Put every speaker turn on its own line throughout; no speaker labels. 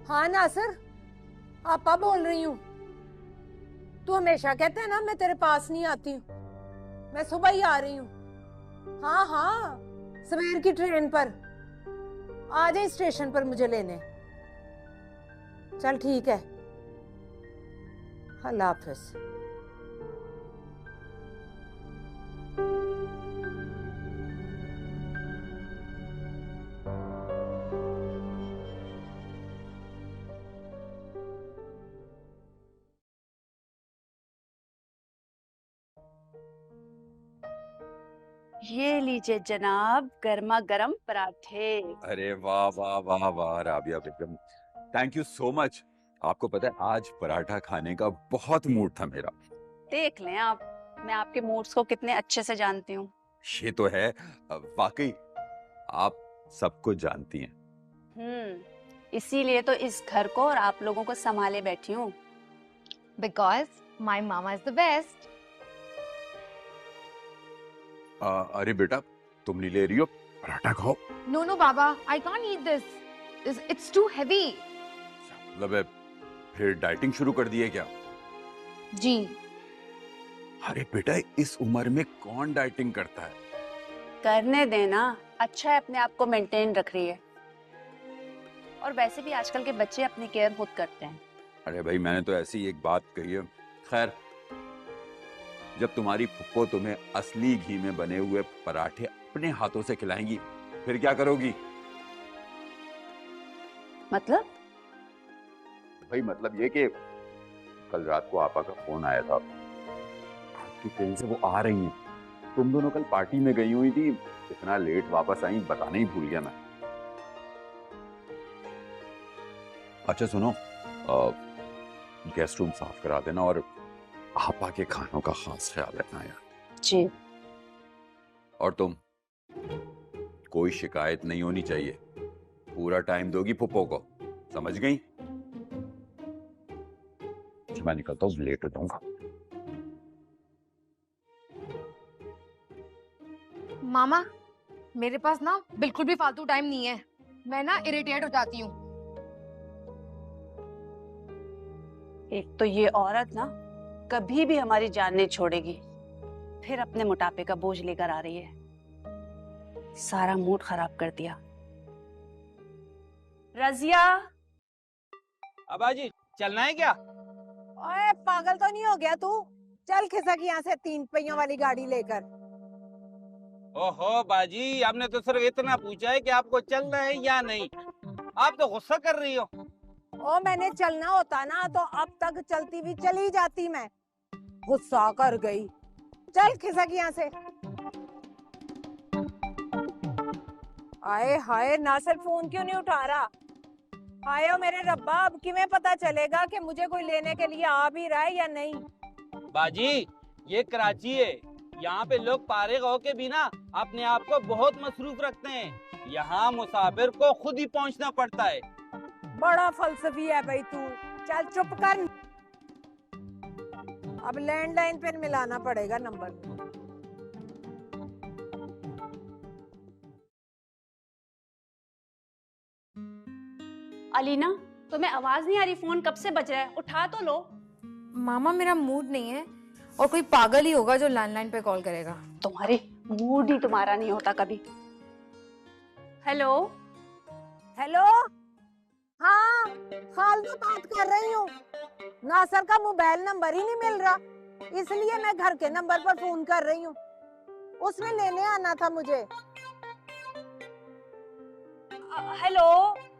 हाँ नासिर, आपा बोल रही हूँ। तू हमेशा कहता है ना मैं तेरे पास नहीं आती हूँ, मैं सुबह ही आ रही हूँ। हाँ हाँ, सवेर की ट्रेन पर आ जाए स्टेशन पर मुझे लेने। चल ठीक है, अल्लाह हाफिज।
ये लीजिए जनाब, गर्मा गर्म पराठे।
अरे वाह वाह वाह वाह राबिया बेगम, थैंक यू सो मच। आपको पता है आज पराठा खाने का बहुत मूड था मेरा।
देख लें आप, मैं आपके मूड्स को कितने अच्छे से जानती हूँ।
ये तो है, वाकई आप सब कुछ जानती हैं।
इसीलिए तो इस घर को और आप लोगों को संभाले बैठी हूँ।
Because my mama is the best.
अरे बेटा, तुम नहीं ले रही हो? पराठा खाओ।
No, no, Baba, I can't eat this. It's too heavy.
मतलब है, फिर डाइटिंग शुरू कर दी है क्या?
जी।
अरे बेटा, इस उम्र में कौन डाइटिंग करता है?
करने देना, अच्छा है अपने आप को मेंटेन रख रही है। और वैसे भी आजकल के बच्चे अपनी केयर खुद करते हैं।
अरे भाई, मैंने तो ऐसी एक बात कही है। खैर, जब तुम्हारी फुप्पो तुम्हें असली घी में बने हुए पराठे अपने हाथों से खिलाएंगी, फिर क्या करोगी?
मतलब?
भाई मतलब ये कि कल रात को आपा का फोन आया था कि कहीं से वो आ रही हैं। तुम दोनों कल पार्टी में गई हुई थी, इतना लेट वापस आई, बताना ही भूल गया मैं। अच्छा सुनो, गेस्ट रूम साफ करा देना और आपा के खानों का खास ख्याल रखना यार।
जी।
और तुम, कोई शिकायत नहीं होनी चाहिए। पूरा टाइम दोगी फुप्पो को, समझ गई? मैं निकलता हूँ, लेट हो जाऊंगा।
मामा, मेरे पास ना बिल्कुल भी फालतू टाइम नहीं है। मैं ना इरिटेट हो जाती हूँ।
एक तो ये औरत ना कभी भी हमारी जान नहीं छोड़ेगी, फिर अपने मोटापे का बोझ लेकर आ रही है। सारा मूड खराब कर दिया। रजिया,
अबाजी चलना है क्या?
ओए पागल तो नहीं हो गया तू? चल खिसक यहाँ से 3 पहियों वाली गाड़ी लेकर।
ओहो बाजी, आपने तो सिर्फ इतना पूछा है कि आपको चलना है या नहीं। आप तो गुस्सा कर रही हो।
ओ मैंने चलना होता ना तो अब तक चलती हुई चली जाती मैं। गुस्सा कर गई। चल खिसक यहाँ से। आए हाय, नासिर फोन क्यों नहीं उठा रहा? आयो मेरे रब्बा, अब किਵੇਂ पता चलेगा कि मुझे कोई लेने के लिए आ भी रहा है या नहीं?
बाजी, ये कराची है, यहाँ पे लोग फारिग होके भी ना अपने आप को बहुत मसरूफ रखते हैं। यहाँ मुसाफिर को खुद ही पहुँचना पड़ता है।
बड़ा फलसफी है भाई तू। चल चुप कर। अब लैंडलाइन पे मिलाना पड़ेगा नंबर।
अलीना, तुम्हें आवाज नहीं आ रही? फोन कब से बज रहा है, उठा तो लो।
मामा, मेरा मूड नहीं है और कोई पागल ही होगा जो लैंडलाइन पे कॉल करेगा।
तुम्हारे मूड ही तुम्हारा नहीं होता कभी। हेलो
हेलो, हाँ खालसा बात कर रही हूँ। नासिर का मोबाइल नंबर ही नहीं मिल रहा, इसलिए मैं घर के नंबर पर फोन कर रही हूँ। उसमें लेने आना था मुझे।
Hello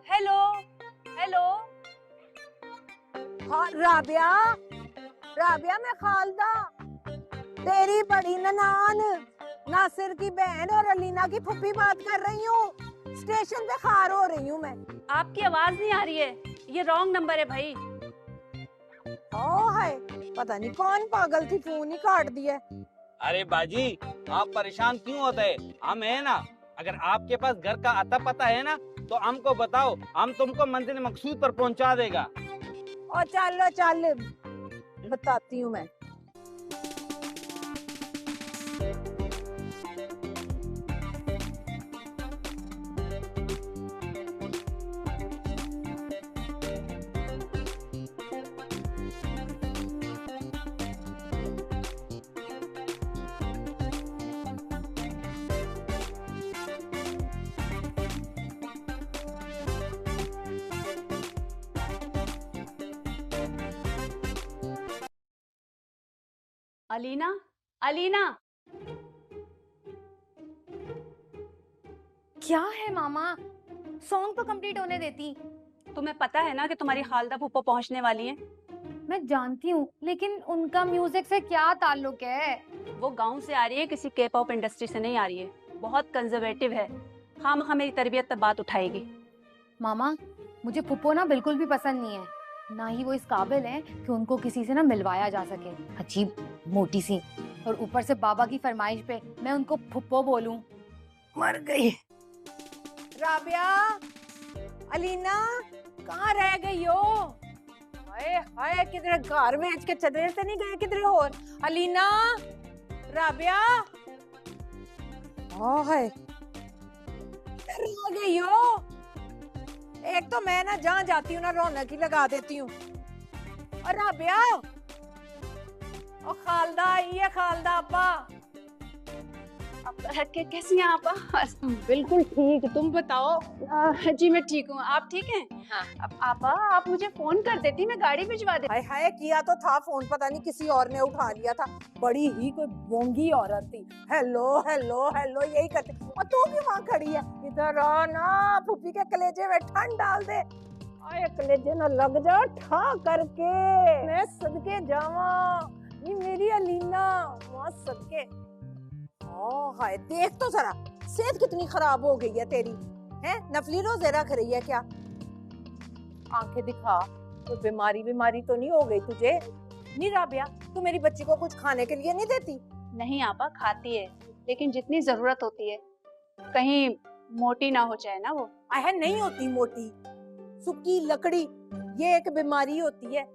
hello hello.
हाँ राबिया, राबिया मैं खालदा, तेरी बड़ी ननान नासिर की बहन और अलीना की फुप्पी बात कर रही हूँ। स्टेशन पे खार हो रही हूँ मैं।
आपकी आवाज नहीं आ रही है, ये रॉन्ग नंबर है भाई।
ओ है, पता नहीं कौन पागल थी, फोन ही काट दिया।
अरे बाजी, आप परेशान क्यों होते हैं? हम है ना। अगर आपके पास घर का आता पता है ना तो हमको बताओ, हम तुमको मंजिल मकसूद पर पहुंचा देगा।
और चलो चल, बताती हूँ मैं।
अलीना, अलीना।
क्या है मामा, सॉन्ग तो कंप्लीट होने देती।
तुम्हें पता है ना कि तुम्हारी खालदा फूफो पहुंचने वाली हैं?
मैं जानती हूँ, लेकिन उनका म्यूजिक से क्या ताल्लुक है?
वो गांव से आ रही है, किसी के पॉप इंडस्ट्री से नहीं आ रही है। बहुत कंजर्वेटिव है, खामखा मेरी तरबियत पर बात उठाएगी।
मामा, मुझे फुप्पो ना बिल्कुल भी पसंद नहीं है, ना ही वो इस काबिल है कि उनको किसी से ना मिलवाया जा सके। अजीब मोटी सी, और ऊपर से बाबा की फरमाइश पे मैं उनको फुप्पो बोलूं।
मर गई। राबिया, अलीना, कहाँ रह गई हो? हाय हाय, किधरे गारमेंट्स के चदरे से नहीं गए किधरे और? अलीना, राबिया, हाय, किधर रह गई हो? एक तो मैं ना जहाँ जाती हूँ ना रौनक ही लगा देती हूँ। और राबिया, और खालदा आई है, खालदा आपा।
कैसी हैं आप?
बिल्कुल ठीक, तुम बताओ।
जी मैं ठीक हूँ, आप ठीक हैं?
हाँ।
अब आपा, आप मुझे फोन कर देती, मैं गाड़ी भिजवा देती।
हाय हाय, किया तो था फोन, पता नहीं किसी और ने उठा लिया था। बड़ी ही कोई बोंगी औरत थी। हेलो हेलो हेलो यही करती, और तू भी वहाँ खड़ी है। इधर आ ना, फूफी के कलेजे में ठंड डाल दे। आए कलेजे ना लग जा ठा करके, मैं सदके जावा। ये मेरी अलीना, वहाँ सदके। ओ हाय, देख तो जरा, सेहत कितनी खराब हो गई है तेरी। हैं, नफली रोजे रख रही है क्या? आंखें दिखा, कोई बीमारी तो नहीं हो गई तुझे? नहीं राबिया, तू मेरी बच्ची को कुछ खाने के लिए नहीं देती?
नहीं आपा, खाती है, लेकिन जितनी जरूरत होती है, कहीं मोटी ना हो जाए ना वो।
आहे नहीं होती मोटी, सूखी लकड़ी, ये एक बीमारी होती है।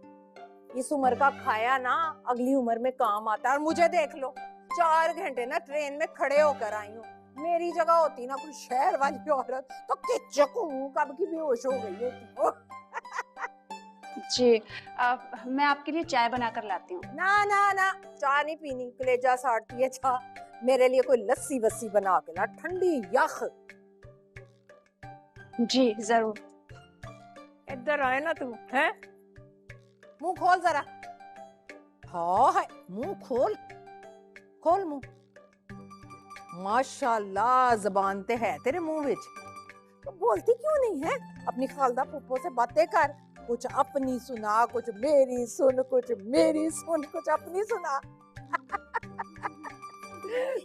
इस उम्र का खाया ना अगली उम्र में काम आता है। और मुझे देख लो, 4 घंटे ना ट्रेन में खड़े होकर आई हूँ। मेरी जगह होती ना कोई शहर वाली औरत तो किचकू कब की बेहोश हो गई होती।
जी, मैं आपके लिए चाय बना कर लाती हूँ।
ना ना ना, चाय नहीं पीनी, कलेजा साड़ती है चाय। मेरे लिए कोई लस्सी वस्सी बना के ला, ठंडी यख।
जी जरूर।
इधर आए ना तू, हैं? मुंह खोल जरा। हाँ है, मुंह खोल, खोल मुंह। माशाल्लाह, जबान ते है तेरे मुंह विच। तो बोलती क्यों नहीं है? अपनी खालदा फूफो से बातें कर, कुछ अपनी सुना, कुछ मेरी सुन, कुछ मेरी सुन, कुछ अपनी सुना।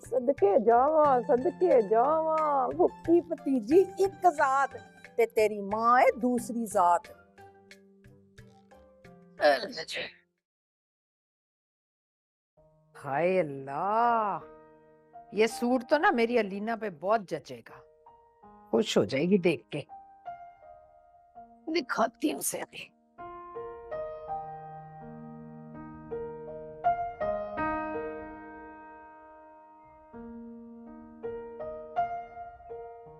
सदके जावा, फुफी भतीजी एक जात ते तेरी माँ है दूसरी जात। हाय अल्लाह, ये सूट तो ना मेरी अलीना पे बहुत जचेगा, खुश हो जाएगी देख के। दिखाती हूँ उसे अभी।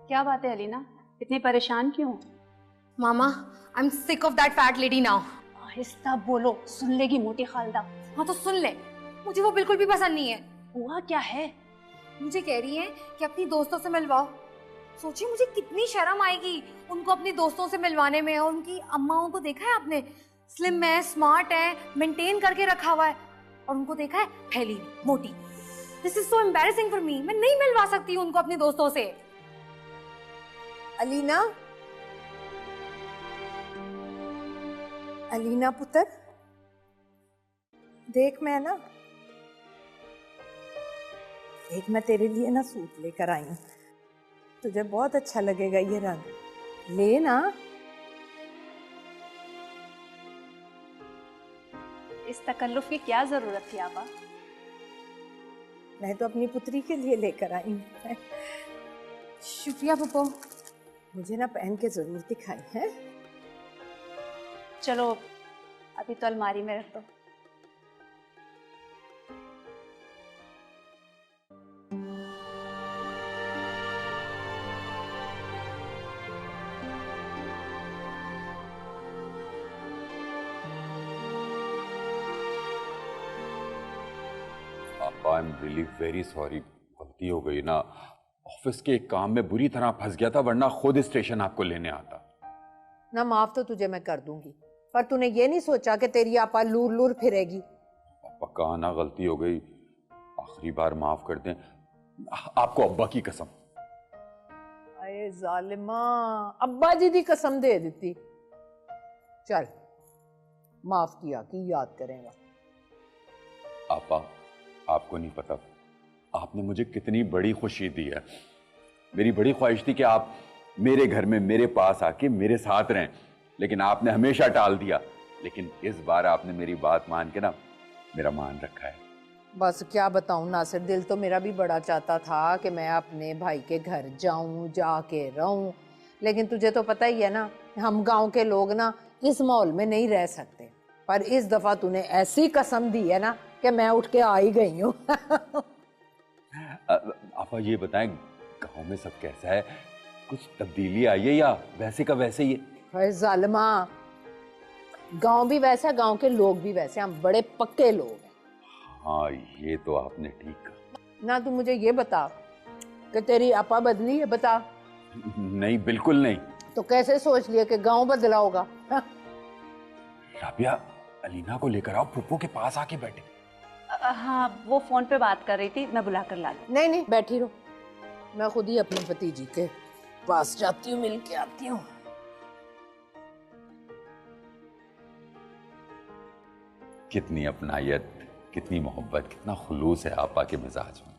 क्या बात है अलीना, इतनी परेशान क्यों?
मामा, I am sick of that fat lady now.
आहिस्ता बोलो, सुन लेगी मोटी खालदा।
हाँ तो सुन ले, मुझे वो बिल्कुल भी पसंद नहीं है।
हुआ क्या है?
मुझे कह रही है कि अपनी दोस्तों से मिलवाओ। सोचिए मुझे कितनी शर्म आएगी उनको अपने दोस्तों से मिलवाने में। और उनकी अम्माओं को देखा है आपने? स्लिम है, स्मार्ट है, मेंटेन करके रखा हुआ है। और उनको देखा है फैली मोटी। This is so embarrassing for me. मैं नहीं मिलवा सकती उनको अपने दोस्तों से।
अलीना, अलीना पुत्र, देख मैं तेरे लिए ना सूट लेकर आई हूँ। तुझे बहुत अच्छा लगेगा ये रंग, ले ना।
इस तकल्लुफ की क्या जरूरत थी आपा?
मैं तो अपनी पुत्री के लिए लेकर आई हूँ।
शुक्रिया पप्पो।
मुझे ना पहन के जरूर दिखाई है।
चलो अभी तो अलमारी में रख दो।
I am really very sorry, गलती हो गई ना। ऑफिस के एक काम में बुरी तरह फंस गया था, वरना खुद स्टेशन आपको लेने आता।
ना माफ तो तुझे मैं कर दूंगी, पर तूने ये नहीं सोचा कि तेरी आपा लूर लूर फिरेगी।
पक्का आना गलती हो गई, आखिरी बार माफ कर दें, आपको अब्बा की कसम।
अरे जालिमा, अब्बा जी दी कसम दे दी। चल माफ किया कि याद करेगा।
आपा, आपको नहीं पता आपने मुझे कितनी बड़ी खुशी दी है। मेरी बड़ी ख्वाहिश थी कि आप मेरे घर में मेरे पास आके मेरे साथ रहें, लेकिन आपने हमेशा टाल दिया। लेकिन इस बार आपने मेरी बात मान के ना मेरा मान रखा है।
बस क्या बताऊं नासिर, दिल तो मेरा भी बड़ा चाहता था कि मैं अपने भाई के घर जाऊं, जाके रहूं, लेकिन तुझे तो पता ही है ना, हम गांव के लोग ना इस माहौल में नहीं रह सकते। पर इस दफा तूने ऐसी कसम दी है ना कि मैं उठ के आ ही गई हूँ।
आपा ये बताएं, गांव में सब कैसा है? कुछ तब्दीली आई है या वैसे का वैसे ही है?
हाय जालिमा, गांव भी वैसा, गांव के लोग भी वैसे, हम बड़े पक्के लोग हैं।
हाँ, ये तो आपने ठीक कहा।
ना तू मुझे ये बता कि तेरी आपा बदली है, बता।
नहीं, बिल्कुल नहीं।
तो कैसे सोच लिया कि गांव बदला होगा?
राबिया, अलीना को लेकर आओ, फुप्पो के पास आके बैठे।
हाँ, वो फोन पे बात कर रही थी, मैं बुला कर ला दूँ।
नहीं नहीं, बैठी रहो, मैं खुद ही अपनी भतीजी के पास जाती हूँ, मिल के आती हूँ।
कितनी अपनायत, कितनी मोहब्बत, कितना खुलूस है आपा के मिजाज में।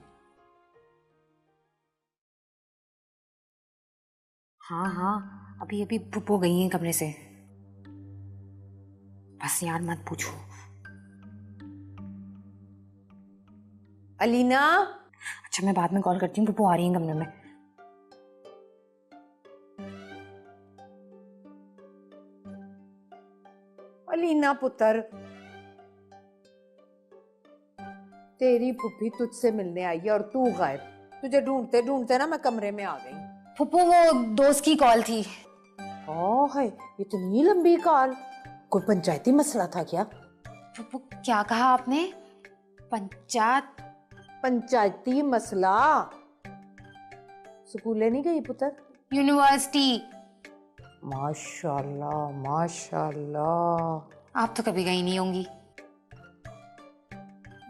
हाँ हाँ, अभी अभी पुप्पो गई हैं कमरे से। बस यार मत पूछो।
अलीना,
अच्छा मैं बाद में कॉल करती हूँ, पुप्पो आ रही हैं कमरे में।
अलीना पुत्र, तेरी फुफी तुझसे मिलने आई है और तू गायब। तुझे ढूंढते ढूंढते ना मैं कमरे में आ गई।
पुप्पो वो दोस्त की कॉल थी।
ओह है, इतनी लंबी कॉल, कोई पंचायती मसला था क्या?
पुप्पो क्या कहा आपने?
पंचायती मसला? स्कूले नहीं गई पुत्र?
यूनिवर्सिटी।
माशाल्लाह माशाल्लाह।
आप तो कभी गई नहीं होंगी।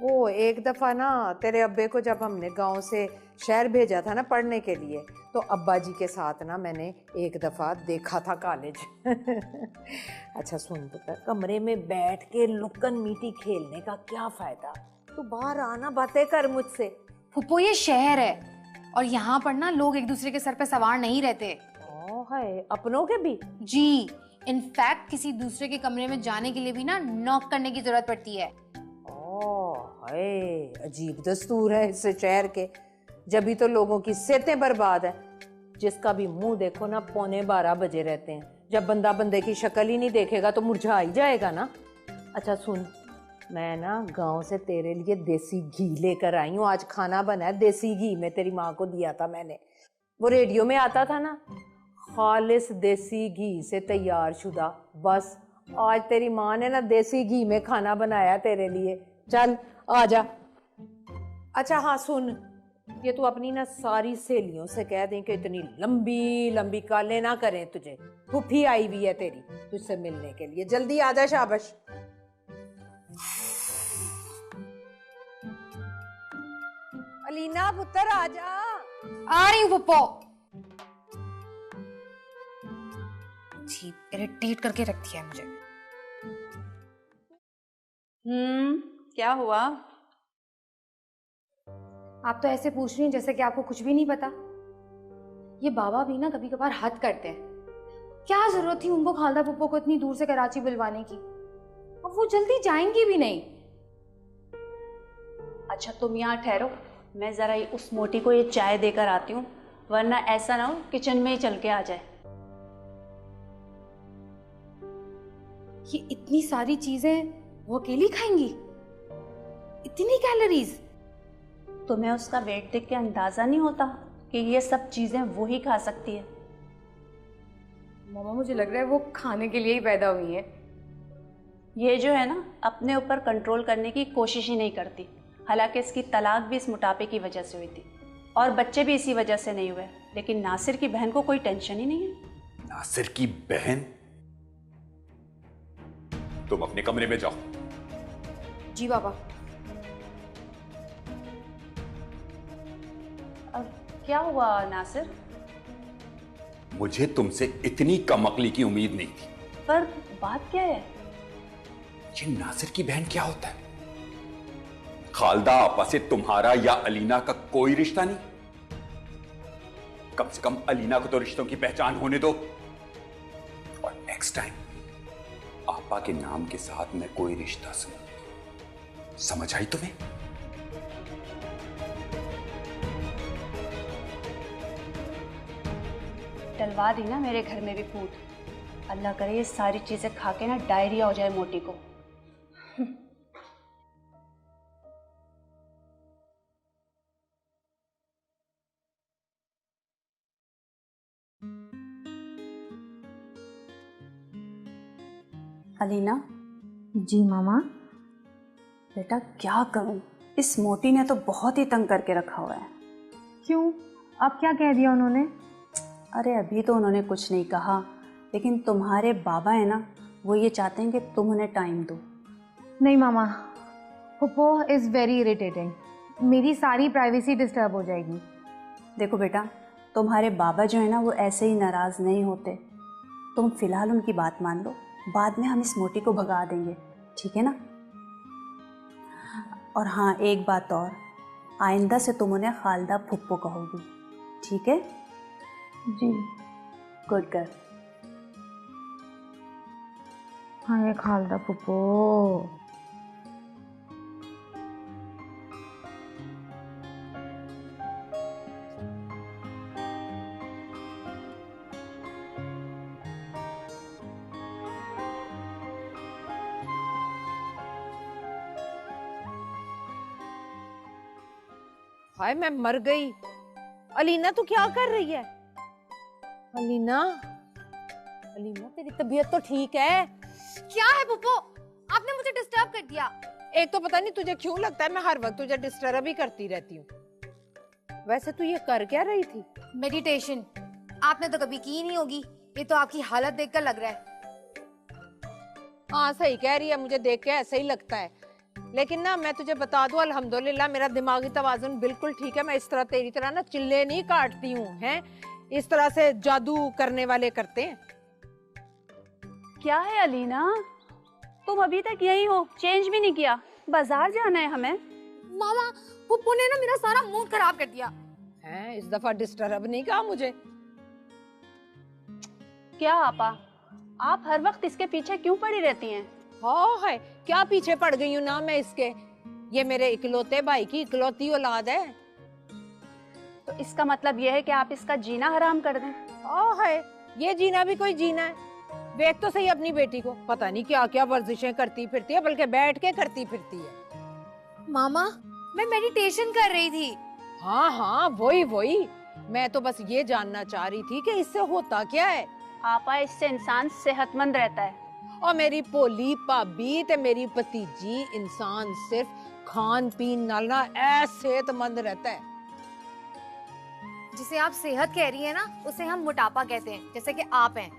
वो एक दफा ना तेरे अब्बे को जब हमने गांव से शहर भेजा था ना पढ़ने के लिए, तो अब्बा जी के साथ ना मैंने एक दफा देखा था कॉलेज। अच्छा सुन पुत्र, कमरे में बैठ के लुकन मीटी खेलने का क्या फायदा? तू बाहर आना, बातें कर मुझसे।
पुप्पो ये शहर है और यहाँ पर ना लोग एक दूसरे के सर पे सवार नहीं रहते।
ओह है, अपनों के भी?
जी, इनफैक्ट किसी दूसरे के कमरे में जाने के लिए भी ना नॉक करने की जरूरत पड़ती है।
हाय, अजीब दस्तूर है इस शहर के। जब तो लोगों की सेहतें बर्बाद है। जिसका भी मुंह देखो ना 11:45 बजे रहते हैं। जब बंदा बंदे की शक्ल ही नहीं देखेगा तो मुरझा ही जाएगा ना। अच्छा सुन, मैं ना गांव से तेरे लिए देसी घी लेकर आई हूँ। आज खाना बना है देसी घी में, तेरी माँ को दिया था मैंने। वो रेडियो में आता था ना, खालिस देसी घी से तैयार शुदा। बस आज तेरी माँ ने ना देसी घी में खाना बनाया तेरे लिए। चल आ जा। अच्छा हाँ सुन, ये तू अपनी ना सारी सहेलियों से कह दें कि इतनी लंबी लंबी कालें ना करें तुझे। फूफी आई हुई है तेरी तुझसे मिलने के लिए, जल्दी आ जा। शाबाश। अलीना पुत्र आ जा।
आ रही हूँ पुप्पो। जी, इरिटेट करके रख दिया है मुझे।
क्या हुआ?
आप तो ऐसे पूछ रही हैं जैसे कि आपको कुछ भी नहीं पता। ये बाबा भी ना कभी कभार हद करते हैं। क्या जरूरत थी उनको खालदा पुप्पो को इतनी दूर से कराची बुलवाने की? अब वो जल्दी जाएंगी भी नहीं।
अच्छा तुम यहाँ ठहरो, मैं जरा उस मोटी को ये चाय देकर आती हूँ, वरना ऐसा ना हो किचन में ही चल के आ जाए।
ये इतनी सारी चीजें वो अकेली खाएंगी? इतनी कैलोरीज?
तुम्हें उसका वेट देख के अंदाजा नहीं होता कि ये सब चीजें वो ही खा सकती है?
मामा मुझे लग रहा है वो खाने के लिए ही पैदा हुई है।
ये जो है ना, अपने ऊपर कंट्रोल करने की कोशिश ही नहीं करती। हालांकि इसकी तलाक भी इस मोटापे की वजह से हुई थी और बच्चे भी इसी वजह से नहीं हुए, लेकिन नासिर की बहन को कोई टेंशन ही नहीं है।
नासिर की बहन? तुम अपने कमरे में जाओ।
जी बाबा।
क्या हुआ नासिर?
मुझे तुमसे इतनी कम अक्ली की उम्मीद नहीं थी।
पर बात क्या है?
ये नासिर की बहन क्या होता है? खालदा आपा से तुम्हारा या अलीना का कोई रिश्ता नहीं? कम से कम अलीना को तो रिश्तों की पहचान होने दो। और नेक्स्ट टाइम आपा के नाम के साथ मैं कोई रिश्ता सुन, समझ आई तुम्हें?
डलवा दी ना मेरे घर में भी फूट। अल्लाह करे ये सारी चीजें खा के ना डायरिया हो जाए मोटी को। अलीना।
जी मामा।
बेटा क्या करूं, इस मोटी ने तो बहुत ही तंग करके रखा हुआ है।
क्यों? अब क्या कह दिया उन्होंने?
अरे अभी तो उन्होंने कुछ नहीं कहा, लेकिन तुम्हारे बाबा है ना, वो ये चाहते हैं कि तुम उन्हें टाइम दो।
नहीं मामा, पुप्पो इज़ वेरी इरिटेटिंग। मेरी सारी प्राइवेसी डिस्टर्ब हो जाएगी।
देखो बेटा, तुम्हारे बाबा जो है ना वो ऐसे ही नाराज नहीं होते। तुम फिलहाल उनकी बात मान लो, बाद में हम इस मोटी को भगा देंगे, ठीक है ना? और हाँ एक बात और, आइंदा से तुम उन्हें खालदा फुप्पो कहोगी, ठीक है?
जी।
Good girl.
हाँ ये खालदा पुप्पो।
हाय मैं मर गई। अलीना तू क्या कर रही है? अलीना, अलीना तेरी तबीयत तो ठीक है?
क्या है पुप्पो? आपने मुझे डिस्टर्ब कर दिया।
एक तो पता नहीं तुझे क्यों लगता है मैं हर वक्त तुझे डिस्टर्ब ही करती रहती हूँ। वैसे तू ये कर क्या रही थी?
मेडिटेशन। आपने तो कभी की नहीं होगी, ये तो आपकी हालत देखकर लग रहा है।
हाँ सही कह रही है, मुझे देख के ऐसा ही लगता है। लेकिन ना मैं तुझे बता दूं, अल्हम्दुलिल्लाह मेरा दिमागी तवाज़ुन बिल्कुल ठीक है। मैं इस तरह तेरी तरह ना चिल्ले नहीं काटती हूँ, हैं? इस तरह से जादू करने वाले करते हैं।
क्या है अलीना, तुम अभी तक यही हो, चेंज भी नहीं किया? बाजार जाना है हमें।
मामा, पुप्पो ने ना मेरा सारा मूड खराब कर दिया।
हैं? इस दफा डिस्टर्ब नहीं कहा मुझे।
क्या आपा, आप हर वक्त इसके पीछे क्यों पड़ी रहती हैं?
हाँ है, क्या पीछे पड़ गई हूँ ना मैं इसके। ये मेरे इकलौते भाई की इकलौती औलाद है।
तो इसका मतलब यह है कि आप इसका जीना हराम कर दें?
हाँ है, ये जीना भी कोई जीना है। देख तो सही अपनी बेटी को, पता नहीं क्या क्या वर्जिशें करती फिरती है, बल्कि बैठ के करती फिरती है।
मामा, मैं मेडिटेशन कर रही थी।
हाँ हाँ वही वही, मैं तो बस ये जानना चाह रही थी कि इससे होता क्या है।
आपा, इससे इंसान सेहतमंद रहता है।
और मेरी भोली भाभी ते मेरी भतीजी, इंसान सिर्फ खान पीन नाल ना ऐसे सेहतमंद रहता है।
जिसे आप सेहत कह रही है ना, उसे हम मोटापा कहते हैं, जैसे कि आप हैं।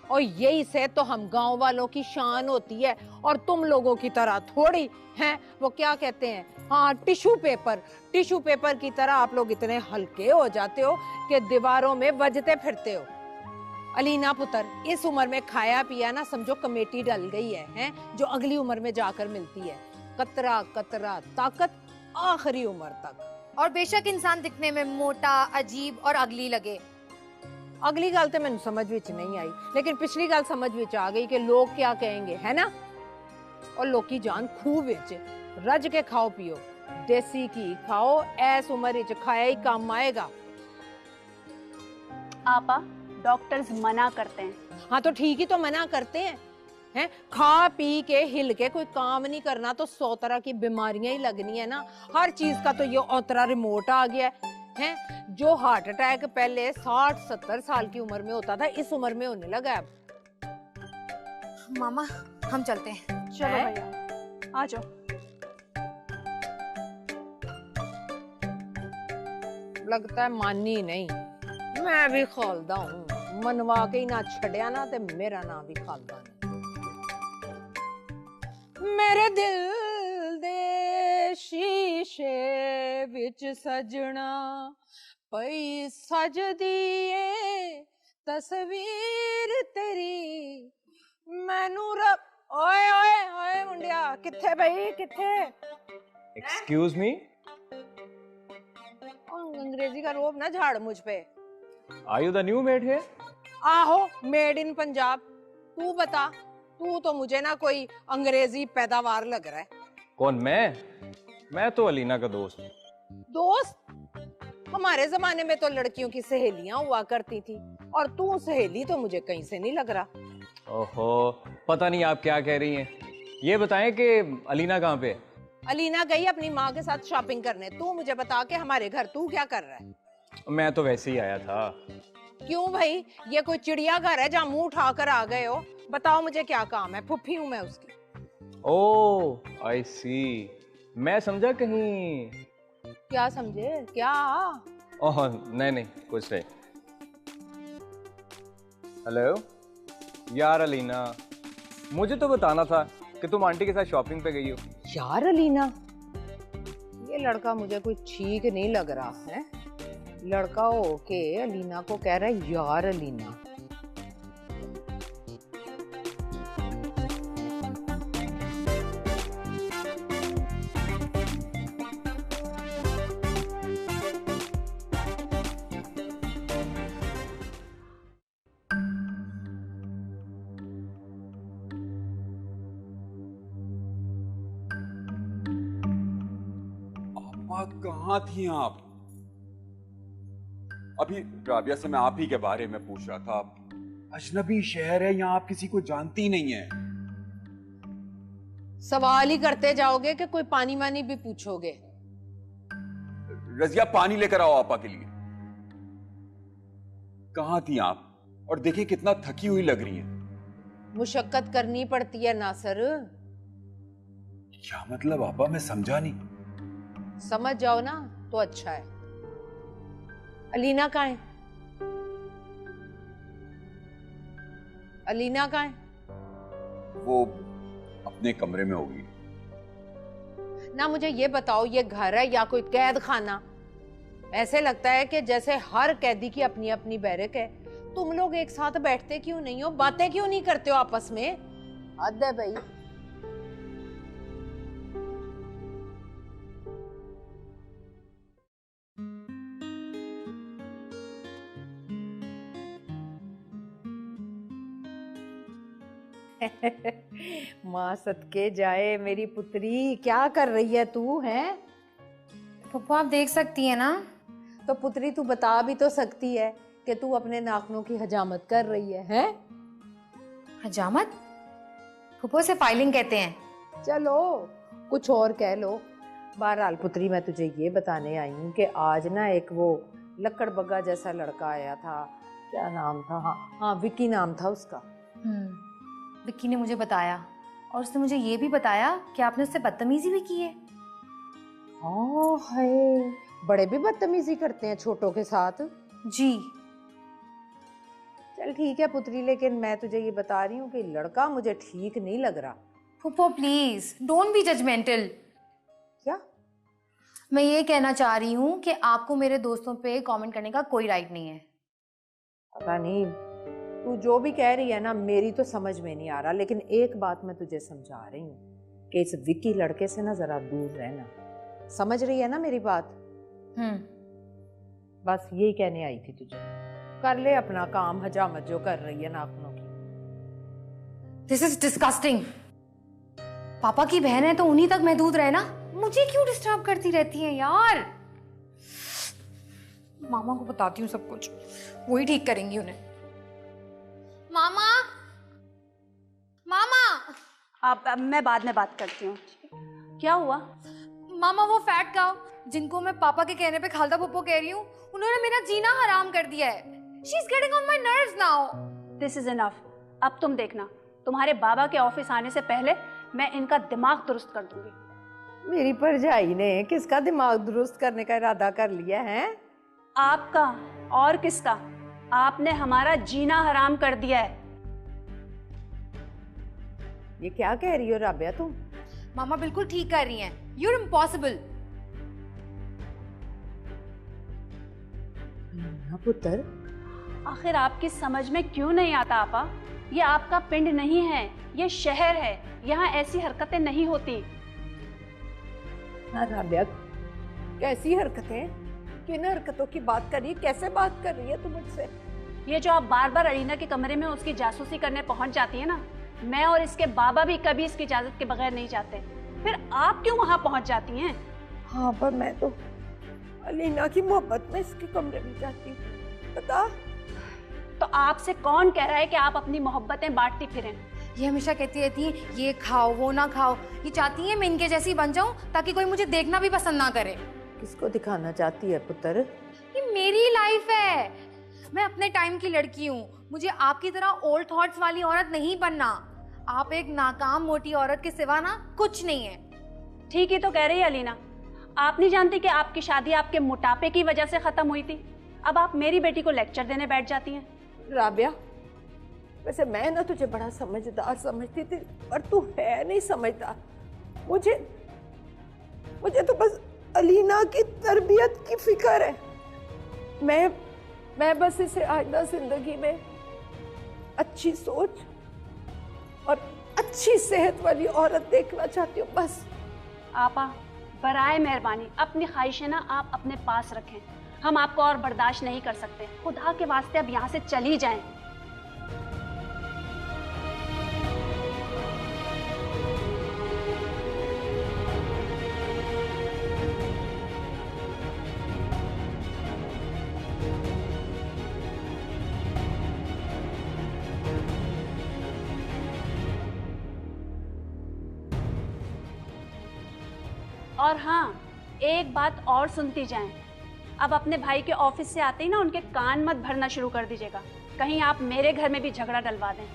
और यही से तो हम गांव वालों की शान होती है, और तुम लोगों की तरह थोड़ी हैं। वो क्या कहते हैं, हाँ टिश्यू पेपर, टिश्यू पेपर की तरह आप लोग इतने हल्के हो जाते हो कि दीवारों में बजते फिरते हो। अलीना पुत्र, इस उम्र में खाया पिया ना समझो कमेटी डल गई है, हैं? जो अगली उम्र में जाकर मिलती है। कतरा कतरा ताकत आखिरी उम्र तक।
और बेशक इंसान दिखने में मोटा, अजीब और अगली लगे।
अगली गल तो मैंने समझ विच नहीं आई, लेकिन पिछली गल समझ विच आ गई कि लोग क्या कहेंगे, है ना? और लोग की जान खूह विच, रज के खाओ पियो, देसी घी खाओ, ऐस उम्र विच खाया ही काम आएगा।
आपा, डॉक्टर्स मना करते हैं।
हाँ तो ठीक ही तो मना करते हैं, हैं? खा पी के हिल के कोई काम नहीं करना तो 100 तरह की बीमारियां ही लगनी है ना। हर चीज का तो ये औतरा रिमोट आ गया है। जो हार्ट अटैक पहले 60-70 साल की उम्र में होता था, इस उम्र में होने लगा है।
मामा, हम चलते हैं।
चलो
है?
भैया, आ जाओ।
लगता है मानी नहीं। मैं भी खालदा हूँ, मनवा के ही ना छड़िया ना ते मेरा नाम भी खालदा नहीं। मेरे दिल दे शीशे विच सजना पई सज दिए तस्वीर तेरी मैनू रब ओए ओए ओए मुंडिया किथे भाई किथे
एक्सक्यूज मी,
अंग्रेजी का रोब ना झाड़ मुझ पे।
Are you the new maid है?
आहो मेड इन पंजाब। तू बता, तू तो मुझे ना कोई अंग्रेजी पैदावार लग रहा है।
कौन मैं तो अलीना का दोस्त हूँ।
दोस्त? हमारे जमाने में तो लड़कियों की सहेलियां हुआ करती थी और तू सहेली तो मुझे कहीं से नहीं लग रहा।
ओहो, पता नहीं आप क्या कह रही हैं। ये बताएं कि अलीना कहाँ पे है?
अलीना गई अपनी माँ के साथ शॉपिंग करने। तू मुझे बता के हमारे घर तू क्या कर रहा है?
मैं तो वैसे ही आया था।
क्यों भाई, ये कोई चिड़ियाघर है जहाँ मुंह उठाकर आ गए हो? बताओ मुझे क्या काम है, फुफ्फी हूँ मैं उसकी।
ओह आई सी, मैं समझा कहीं।
क्या समझे क्या?
ओह नहीं कुछ नहीं। हेलो यार अलीना, मुझे तो बताना था कि तुम आंटी के साथ शॉपिंग पे गई हो।
यार अलीना, ये लड़का मुझे कोई ठीक नहीं लग रहा है। लड़का हो के अलीना को कह रहा है यार अलीना।
कहाँ थी आप? अभी राबिया से मैं आप ही के बारे में पूछ रहा था। अजनबी शहर है, यहाँ आप किसी को जानती नहीं है।
सवाल ही करते जाओगे कि कोई पानी वानी भी पूछोगे?
रजिया पानी लेकर आओ आपा के लिए। कहाँ थी आप? और देखिए कितना थकी हुई लग रही है।
मुशक्कत करनी पड़ती है नासर।
क्या मतलब आपा, मैं समझा नहीं।
समझ जाओ ना तो अच्छा है। अलीना कहाँ है? अलीना कहाँ है?
वो अपने कमरे में होगी।
ना मुझे ये बताओ, ये घर है या कोई कैद खाना? ऐसे लगता है कि जैसे हर कैदी की अपनी अपनी बैरक है। तुम लोग एक साथ बैठते क्यों नहीं हो? बातें क्यों नहीं करते हो आपस में? हद है भाई। माँ सदके जाए मेरी पुत्री, क्या कर रही है तू? है
पप्पू आप देख सकती है ना।
तो पुत्री तू बता भी तो सकती है कि तू अपने नाखूनों की हजामत कर रही है, हैं?
हजामत? पप्पू से फाइलिंग कहते हैं।
चलो कुछ और कह लो। बहरहाल पुत्री, मैं तुझे ये बताने आई हूँ कि आज ना एक वो लक्कड़ बग्गा जैसा लड़का आया था। क्या नाम था? हाँ विकी नाम था उसका।
विक्की ने मुझे बताया और उसने मुझे ये भी बताया कि आपने उससे बदतमीजी भी की है।
हाय, बड़े भी बदतमीजी करते हैं छोटों के साथ।
जी
चल ठीक है पुत्री, लेकिन मैं तुझे ये बता रही हूँ कि लड़का मुझे ठीक नहीं लग रहा।
फुप्पो प्लीज डोंट बी जजमेंटल।
क्या?
मैं ये कहना चाह रही हूँ कि आपको मेरे दोस्तों पे कमेंट करने का कोई राइट नहीं है।
पता नहीं तू जो भी कह रही है ना, मेरी तो समझ में नहीं आ रहा। लेकिन एक बात मैं तुझे समझा रही हूँ कि इस विक्की लड़के से ना जरा दूर रहना। समझ रही है ना मेरी बात? बस यही कहने आई थी तुझे। कर ले अपना काम, हजामत जो कर रही है नाखूनों की।
This is disgusting. पापा की बहन है तो उन्हीं तक महदूद रहे ना, मुझे क्यों डिस्टर्ब करती रहती है यार। मामा को बताती हूँ सब कुछ, वही ठीक करेंगी उन्हें। मामा मामा
अब मैं बाद में बात करती हूँ। क्या हुआ?
मामा वो फैट काउ जिनको मैं पापा के कहने पे खालदा पप्पो कह रही हूँ, उन्होंने मेरा जीना हराम कर दिया है। She is getting on my nerves now.
This is enough. अब तुम देखना, तुम्हारे बाबा के ऑफिस आने से पहले मैं इनका दिमाग दुरुस्त कर दूंगी।
मेरी भरजाई ने किसका दिमाग दुरुस्त करने का इरादा कर लिया है?
आपका और किसका? आपने हमारा जीना हराम कर दिया है।
ये क्या कह रही हो राबिया तुम?
मामा बिल्कुल ठीक कर रही हैं। You're impossible.
अलीना पुत्र,
आखिर आपकी समझ में क्यों नहीं आता आपा? ये आपका पिंड नहीं है, ये शहर है। यहाँ ऐसी हरकतें नहीं होती।
ना राबिया, कैसी हरकतें? किन हरकतों की बात कर रही है? कैसे बात कर रही है तू मुझसे?
ये जो आप बार बार अलीना के कमरे में उसकी जासूसी करने पहुंच जाती है ना, मैं और इसके बाबा भी कभी इसकी इजाजत के बगैर नहीं जाते। फिर आप क्यों वहां पहुंच जाती हैं?
हाँ, पर मैं तो अलीना की मोहब्बत में इसके कमरे में जाती हूँ, पता?
तो आपसे कौन कह रहा है कि आप अपनी मोहब्बतें बांटती फिरें?
ये हमेशा कहती रहती है ये खाओ वो ना खाओ। ये चाहती है मैं इनके जैसी बन जाऊं ताकि कोई मुझे देखना भी पसंद ना करे।
किसको दिखाना चाहती है पुत्र?
ये मेरी लाइफ है, मैं अपने टाइम की लड़की हूँ। मुझे आपकी तरह ओल्ड थॉट्स वाली औरत नहीं बनना। आप एक नाकाम मोटी औरत के सिवा ना कुछ नहीं है।
ठीक ही तो कह रही है अलीना। आप नहीं जानती कि आपकी शादी आपके मोटापे की वजह से खत्म हुई थी। अब आप मेरी बेटी को लेक्चर देने बैठ जाती हैं।
राबिया, वैसे मैं ना तुझे बड़ा समझदार समझती थी, पर तू है नहीं समझदार। मुझे तो बस अलीना की तरबियत की फिक्र है। मैं बस इसे आइंदा जिंदगी में अच्छी सोच और अच्छी सेहत वाली औरत देखना चाहती हूँ, बस।
आपा, बराए मेहरबानी अपनी ख्वाहिशें ना आप अपने पास रखें। हम आपको और बर्दाश्त नहीं कर सकते। खुदा के वास्ते अब यहाँ से चली जाएं। और हाँ, एक बात और सुनती जाएं। अब अपने भाई के ऑफिस से आते ही ना उनके कान मत भरना शुरू कर दीजिएगा। कहीं आप मेरे घर में भी झगड़ा डलवा दें।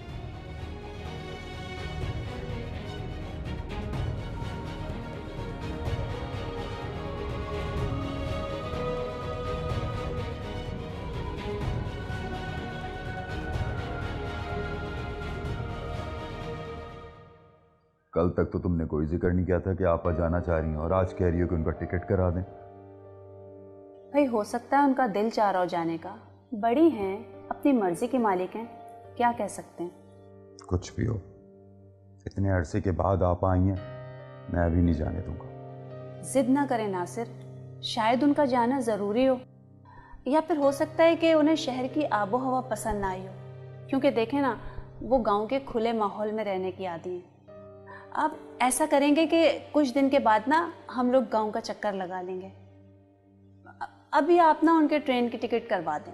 कल तक तो तुमने कोई जिक्र नहीं किया था कि आपा जाना चाह रही हैं, और आज कह रही हो कि उनका टिकट करा दें।
भाई, हो सकता है उनका दिल चाह रहा हो जाने का। बड़ी हैं, अपनी मर्जी की मालिक हैं, क्या कह सकते हैं।
कुछ भी हो, इतने अरसे के बाद आप आई हैं, मैं अभी नहीं जाने दूंगा।
जिद ना करें नासिर, शायद उनका जाना ज़रूरी हो, या फिर हो सकता है कि उन्हें शहर की आबो हवा पसंद ना आई हो। क्योंकि देखें ना, वो गांव के खुले माहौल में रहने की आदी हैं। अब ऐसा करेंगे कि कुछ दिन के बाद ना हम लोग गांव का चक्कर लगा लेंगे। अभी आप ना उनके ट्रेन की टिकट करवा दें।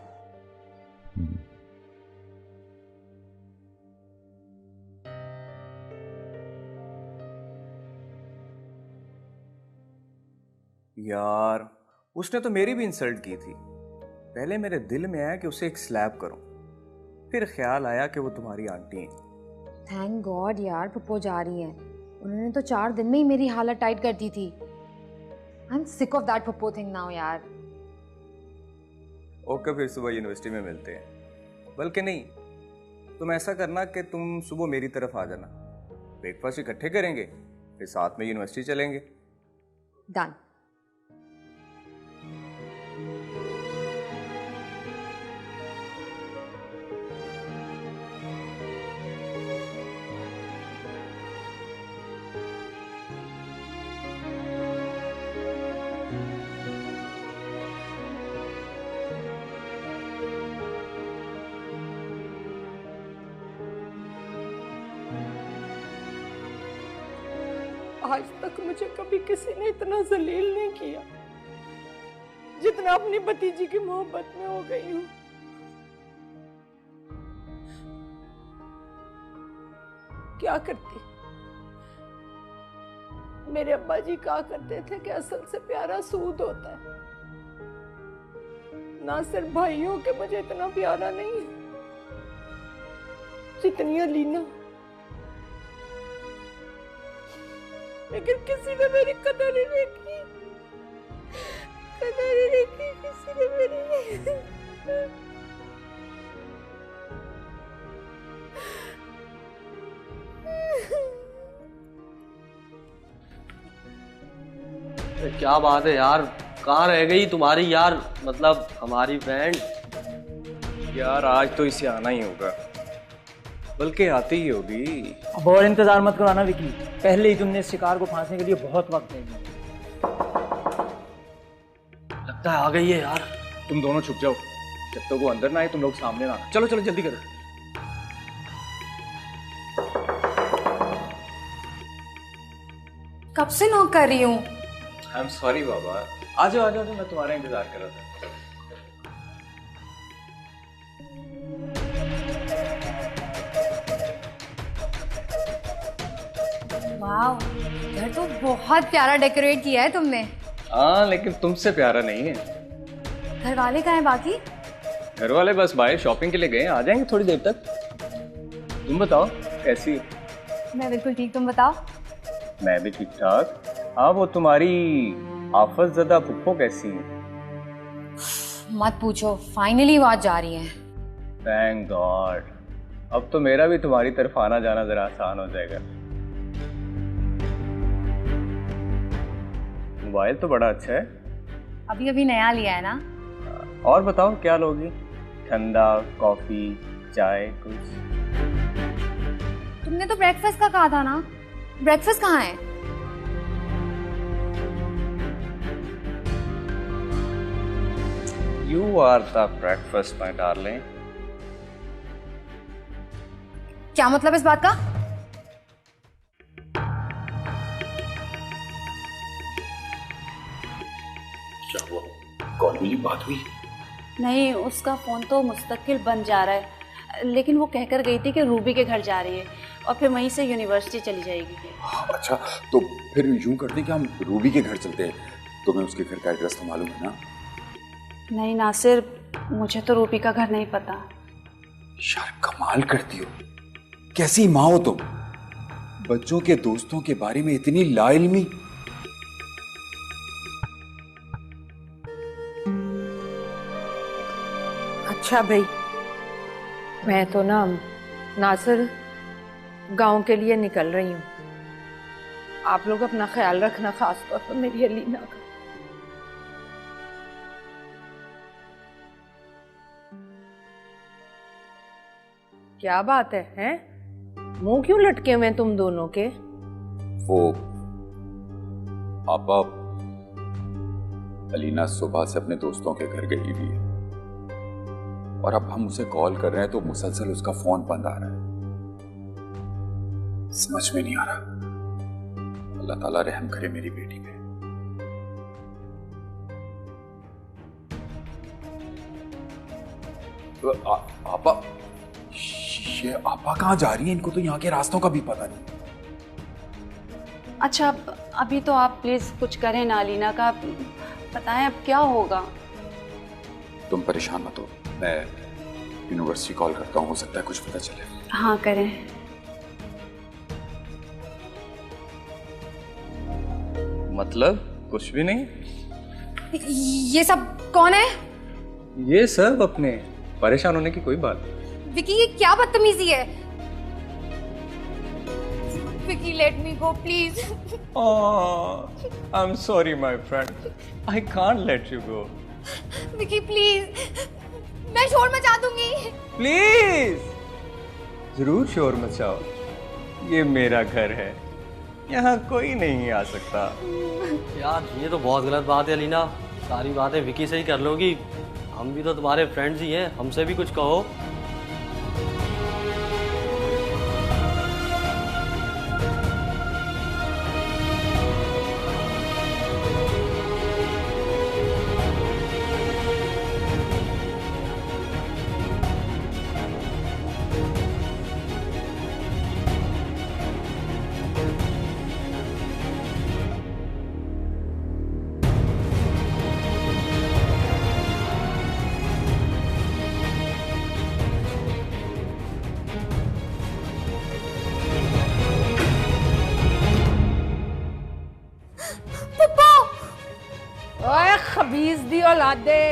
यार, उसने तो मेरी भी इंसल्ट की थी। पहले मेरे दिल में आया कि उसे एक स्लैप करूं, फिर ख्याल आया कि वो तुम्हारी आंटी हैं।
थैंक गॉड यार, पप्पो जा रही हैं। उन्होंने तो 4 दिन में ही मेरी हालत टाइट कर दी थी। आई am sick of that Pappo thing now यार।
ओके, फिर सुबह यूनिवर्सिटी में मिलते हैं। बल्कि नहीं, तुम ऐसा करना कि तुम सुबह मेरी तरफ आ जाना, ब्रेकफास्ट इकट्ठे करेंगे, फिर साथ में यूनिवर्सिटी चलेंगे।
डन।
आज तक मुझे कभी किसी ने इतना जलील नहीं किया जितना अपनी भतीजी की मोहब्बत में हो गई हूँ। क्या करती? मेरे अब्बा जी कहा करते थे कि असल से प्यारा सूद होता है। ना सिर्फ भाइयों के मुझे इतना प्यारा नहीं जितनी अलीना, लेकिन किसी ने मेरी कदर ही नहीं की। कदर ही नहीं की किसी ने मेरी।
क्या बात है यार, कहाँ रह गई तुम्हारी यार, मतलब हमारी फ्रेंड।
यार आज तो इसे आना ही होगा, बल्कि आती ही होगी।
अब और इंतजार मत कराना विकी, पहले ही तुमने इस शिकार को फांसने के लिए बहुत वक्त दे दिया। लगता है आ गई है यार।
तुम दोनों छुप जाओ, जब तक वो अंदर ना आए तुम लोग सामने ना आना। चलो चलो जल्दी करो।
कब से नॉक कर रही हूँ।
आई एम सॉरी बाबा। आ जाओ आ जाओ, मैं तुम्हारा इंतजार कर रहा था।
वाह, घर तो बहुत प्यारा डेकोरेट किया है तुमने।
हाँ लेकिन तुमसे प्यारा नहीं है।
घर वाले कहाँ हैं बाकी?
घर वाले बस बाहर शॉपिंग के लिए गए, आ जाएंगे थोड़ी देर तक। तुम बताओ कैसी हो?
मैं बिल्कुल ठीक, तुम बताओ।
मैं भी ठीक ठाक। हाँ वो तुम्हारी आफत ज़दा पुप्पो कैसी है?
मत पूछो, फाइनली वो आज जा रही हैं।
थैंक गॉड, अब तो मेरा भी तुम्हारी तरफ आना जाना जरा आसान हो जाएगा। मोबाइल तो बड़ा अच्छा है।
अभी अभी नया लिया है ना।
और बताओ क्या लोगी? ठंडा, कॉफी, चाय कुछ?
तुमने तो ब्रेकफास्ट का कहा था ना, ब्रेकफास्ट कहाँ है?
You are the breakfast, my darling.
क्या मतलब इस बात का?
क्या हुआ? कॉल मिली, बात हुई?
नहीं, उसका फ़ोन तो मुस्तकिल बन जा रहा है, लेकिन वो कहकर गई थी कि रूबी के घर जा रही है और फिर वहीं से यूनिवर्सिटी चली जाएगी।
अच्छा, तो फिर यूं करते कि हम रूबी के घर चलते हैं। तुम्हें उसके घर का एड्रेस तो मालूम है ना?
नहीं नासिर, मुझे तो रूबी का घर नहीं पता।
यार कमाल करती हो, कैसी माँ हो तुम? बच्चों के दोस्तों के बारे में इतनी लाइल्मी।
अच्छा भाई, मैं तो ना नासिर गांव के लिए निकल रही हूँ। आप लोग अपना ख्याल रखना, खास तौर पर मेरी अलीना का। क्या बात है, हैं? मुंह क्यों लटके हुए तुम दोनों के?
वो आपा, अलीना सुबह से अपने दोस्तों के घर गई हुई है और अब हम उसे कॉल कर रहे हैं तो मुसलसल उसका फोन बंद आ रहा है। समझ में नहीं आ रहा। अल्लाह ताला रहम करे मेरी बेटी पे। आपा, ये आपा कहाँ जा रही है? इनको तो यहाँ के रास्तों का भी पता नहीं।
अच्छा, अभी तो आप प्लीज़ कुछ करें ना, अलीना का बताएं अब क्या होगा।
तुम परेशान मत हो, मैं यूनिवर्सिटी कॉल करता हूँ, हो सकता है कुछ पता चले।
हाँ करें।
मतलब कुछ भी नहीं?
ये सब कौन है?
ये सब अपने, परेशान होने की कोई बात नहीं।
विकी, ये क्या बदतमीजी है? Vicky, let me go please.
I am sorry my friend, I can't let you go.
Vicky please, मैं शोर मचा दूंगी।
प्लीज, जरूर शोर मचाओ, ये मेरा घर है, यहाँ कोई नहीं आ सकता।
यार ये तो बहुत गलत बात है अलीना, सारी बातें विकी से ही कर लोगी। हम भी तो तुम्हारे फ्रेंड्स ही हैं, हमसे भी कुछ कहो।
ओए खबीज दी औलादे,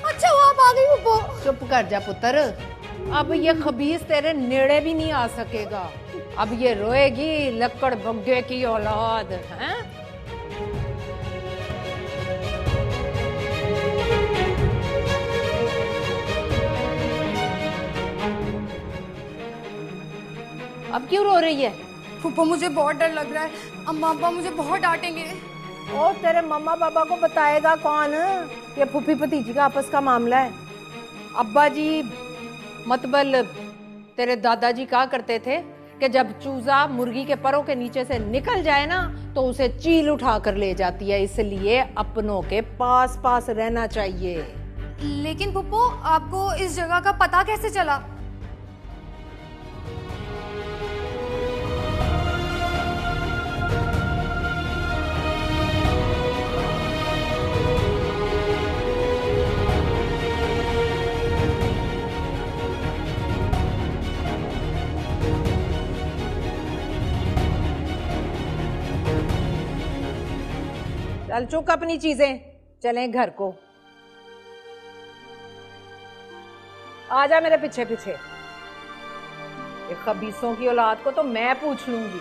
अच्छा वो आप आ गई पप्पू।
चुप कर जा पुत्र। अब ये खबीज तेरे नेड़े भी नहीं आ सकेगा। अब ये रोएगी लक्कड़ बग्गे की औलाद, हैं? अब क्यों रो रही है?
फूफो मुझे बहुत डर लग रहा है, अम्मा अब्बा मुझे बहुत डांटेंगे।
और तेरे मम्मा पापा को बताएगा कौन? ये फूफी भतीजी का आपस का मामला है। अब्बा जी मतलब तेरे दादाजी कहा करते थे कि जब चूजा मुर्गी के परों के नीचे से निकल जाए ना तो उसे चील उठा कर ले जाती है, इसलिए अपनों के पास पास रहना चाहिए।
लेकिन फूफो आपको इस जगह का पता कैसे चला?
चल चुक अपनी चीजें, चलें घर को। आजा मेरे पीछे पीछे। ये खबीसों की औलाद को तो मैं पूछ लूंगी।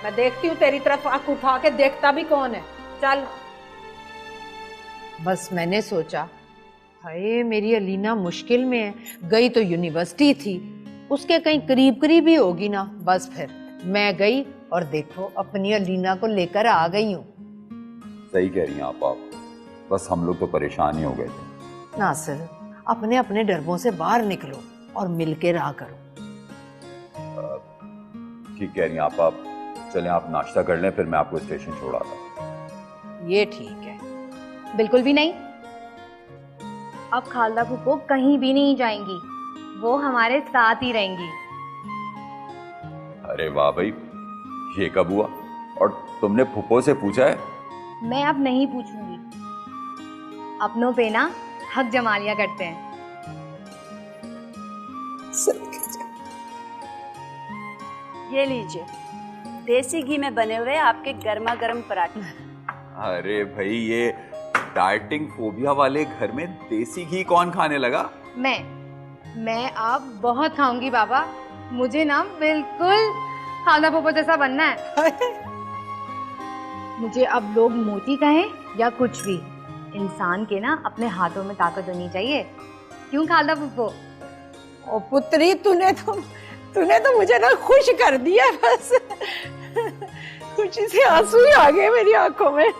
मैं देखती हूँ तेरी तरफ आंख उठा के देखता भी कौन है। चल। बस मैंने सोचा हाय मेरी अलीना मुश्किल में है, गई तो यूनिवर्सिटी थी, उसके कहीं करीब करीब ही होगी ना। बस फिर मैं गई और देखो अपनी अलीना को लेकर आ गई हूँ।
सही कह रही हैं आप। बस हम लोग तो परेशान ही हो गए थे।
नासिर अपने अपने डरबों से बाहर निकलो और मिलके रहा करो।
ठीक कह रही हैं आप। चलें आप नाश्ता कर लें, फिर मैं आपको स्टेशन छोड़ आता हूं।
ये ठीक है।
बिल्कुल भी नहीं। अब खालदा फूफो कहीं भी नहीं जाएंगी, वो हमारे साथ ही रहेंगी।
अरे वाह भाई, ये कब हुआ? और तुमने फूफो से पूछा है?
मैं अब नहीं पूछूंगी, अपनों पे ना हक जमा लिया करते हैं।
ये लीजिए देसी घी में बने हुए आपके गर्मा गर्म पराठे।
अरे भाई, ये डाइटिंग फोबिया वाले घर में देसी घी कौन खाने लगा?
मैं अब बहुत खाऊंगी बाबा, मुझे ना बिल्कुल खालदा फूफो जैसा बनना है। मुझे अब लोग मोती कहें या कुछ भी, इंसान के ना अपने हाथों में ताकत होनी चाहिए। क्यों खालदा फूफो?
ओ पुत्री, तूने तो मुझे ना खुश कर दिया। बस खुशी से आंसू ही आ गए मेरी आंखों में।